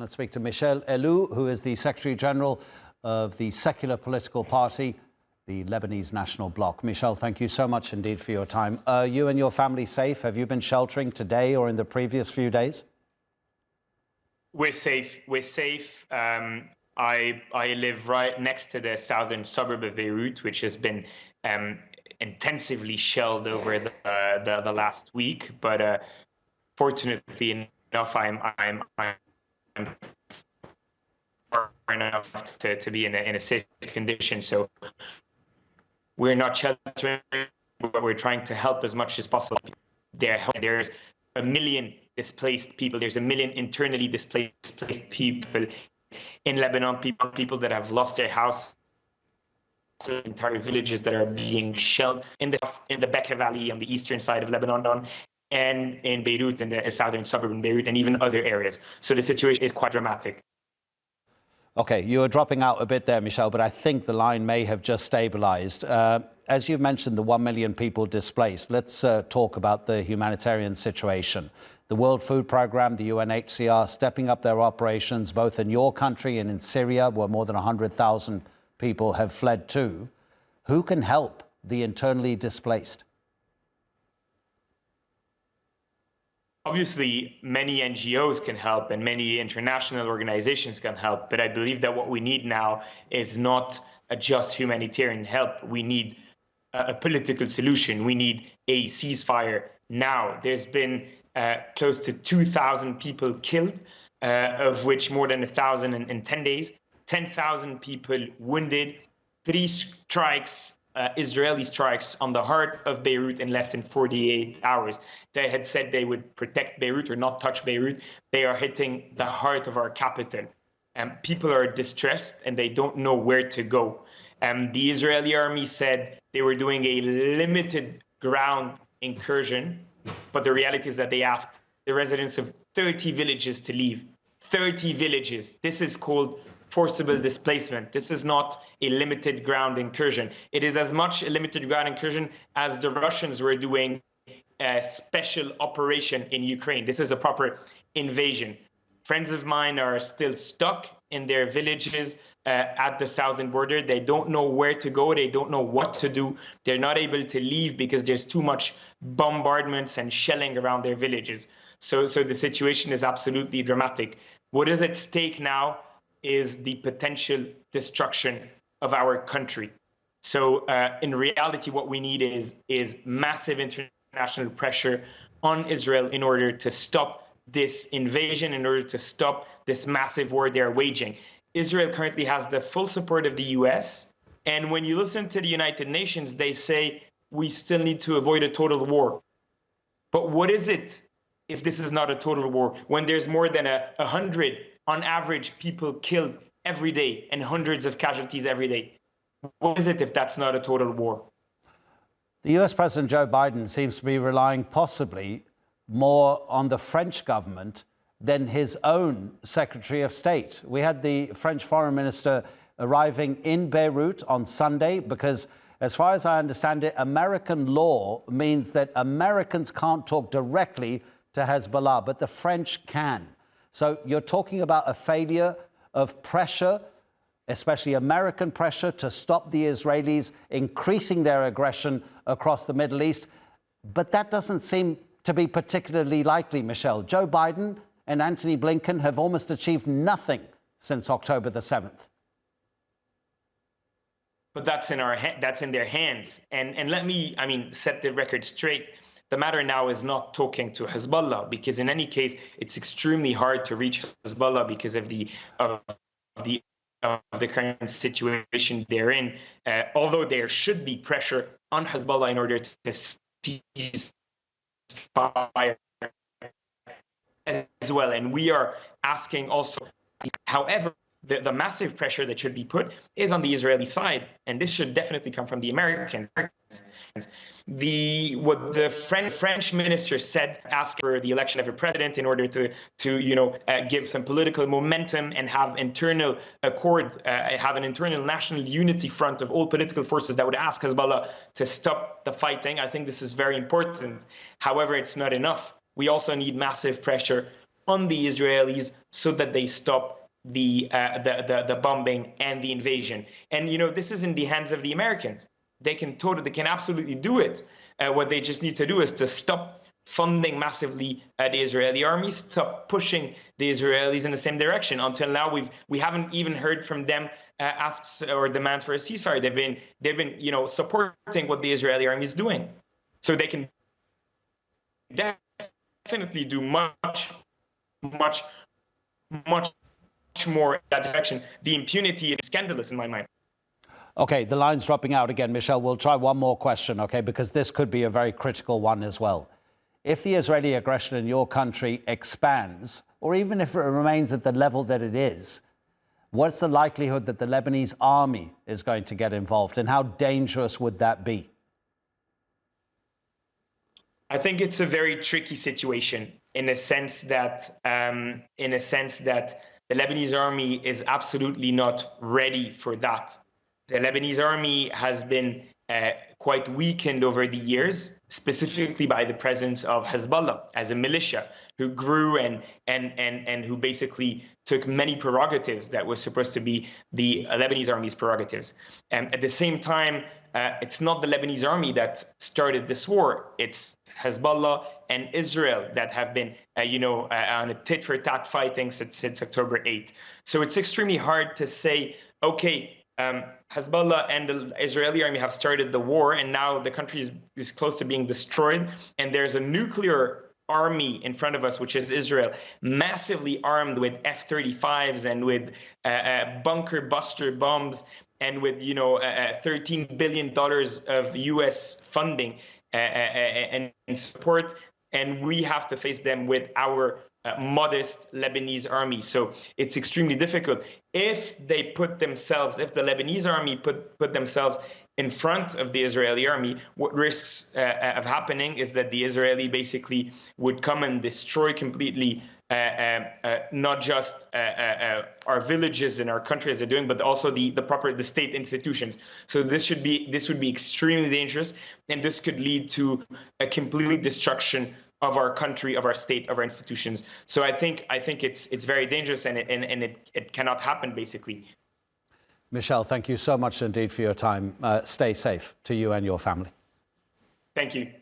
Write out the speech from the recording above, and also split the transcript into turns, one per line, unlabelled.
Let's speak to Michel Helou, who is the Secretary General of the secular political party, the Lebanese National Bloc. Michel, thank you so much indeed for your time. Are you and your family safe? Have you been sheltering today or in the previous few days?
We're safe. We're safe. I live right next to the southern suburb of Beirut, which has been intensively shelled over the last week. But fortunately enough, I'm far enough to be in a safe condition. So we're not sheltering, but we're trying to help as much as possible. There's 1 million displaced people. There's 1 million internally displaced people in Lebanon, people that have lost their house, entire villages that are being shelled in the Bekaa Valley on the eastern side of Lebanon, and in Beirut, in the southern suburb in Beirut, and even other areas. So the situation is quite dramatic.
Okay, you were dropping out a bit there, Michel, but I think the line may have just stabilized. As you mentioned, the 1 million people displaced. Let's talk about the humanitarian situation. The World Food Programme, the UNHCR, stepping up their operations both in your country and in Syria, where more than 100,000 people have fled to. Who can help the internally displaced?
Obviously, many NGOs can help and many international organizations can help, but I believe that what we need now is not just humanitarian help. We need a political solution. We need a ceasefire now. There's been close to 2,000 people killed, of which more than 1,000 in 10 days, 10,000 people wounded, 3 strikes, Israeli strikes on the heart of Beirut in less than 48 hours. They had said they would protect Beirut or not touch Beirut. They are hitting the heart of our capital. People are distressed and they don't know where to go. The Israeli army said they were doing a limited ground incursion, but the reality is that they asked the residents of 30 villages to leave. 30 villages. This is called forcible displacement. This is not a limited ground incursion. It is as much a limited ground incursion as the Russians were doing a special operation in Ukraine. This is a proper invasion. Friends of mine are still stuck in their villages at the southern border. They don't know where to go. They don't know what to do. They're not able to leave because there's too much bombardments and shelling around their villages. So the situation is absolutely dramatic. What is at stake now is the potential destruction of our country. So in reality, what we need is massive international pressure on Israel in order to stop this invasion, in order to stop this massive war they're waging. Israel currently has the full support of the US. And when you listen to the United Nations, they say we still need to avoid a total war. But what is it if this is not a total war, when there's more than 100 on average people killed every day and hundreds of casualties every day? What is it if that's not a total war?
The US President Joe Biden seems to be relying possibly more on the French government than his own Secretary of State. We had the French Foreign Minister arriving in Beirut on Sunday because, as far as I understand it, American law means that Americans can't talk directly to Hezbollah, but the French can. So you're talking about a failure of pressure, especially American pressure, to stop the Israelis increasing their aggression across the Middle East. But that doesn't seem to be particularly likely, Michel. Joe Biden and Antony Blinken have almost achieved nothing since October the 7th.
But that's in their hands. And let me, set the record straight. The matter now is not talking to Hezbollah, because in any case, it's extremely hard to reach Hezbollah because of the current situation they're in. Although there should be pressure on Hezbollah in order to cease fire as well. And we are asking also, however, the massive pressure that should be put is on the Israeli side, and this should definitely come from the Americans. What the French minister said, ask for the election of a president in order to give some political momentum and have internal accord, have an internal national unity front of all political forces that would ask Hezbollah to stop the fighting. I think this is very important. However, it's not enough. We also need massive pressure on the Israelis so that they stop the bombing and the invasion. And this is in the hands of the Americans. They can absolutely do it. What they just need to do is to stop funding massively the Israeli army, stop pushing the Israelis in the same direction. Until now, we haven't even heard from them asks or demands for a ceasefire. They've been supporting what the Israeli army is doing, so they can definitely do much more in that direction. The impunity is scandalous in my mind.
Okay, the line's dropping out again, Michel. We'll try one more question, okay, because this could be a very critical one as well. If the Israeli aggression in your country expands, or even if it remains at the level that it is, what's the likelihood that the Lebanese army is going to get involved, and how dangerous would that be?
I think it's a very tricky situation in a sense that the Lebanese army is absolutely not ready for that. The Lebanese army has been quite weakened over the years, specifically by the presence of Hezbollah as a militia who grew and who basically took many prerogatives that were supposed to be the Lebanese army's prerogatives. And at the same time, it's not the Lebanese army that started this war. It's Hezbollah and Israel that have been, on a tit-for-tat fighting since October 8th. So it's extremely hard to say, okay, Hezbollah and the Israeli army have started the war, and now the country is close to being destroyed, and there's a nuclear army in front of us, which is Israel, massively armed with F-35s and with bunker buster bombs and with $13 billion of U.S. funding and support, and we have to face them with our modest Lebanese army. So it's extremely difficult. If the Lebanese army put themselves in front of the Israeli army, what risks of happening is that the Israeli basically would come and destroy completely not just our villages and our country as they're doing, but also the state institutions. So this would be extremely dangerous, and this could lead to a complete destruction of our country, of our state, of our institutions. So I think it's very dangerous, and it cannot happen, basically.
Michel, thank you so much indeed for your time. Stay safe to you and your family.
Thank you.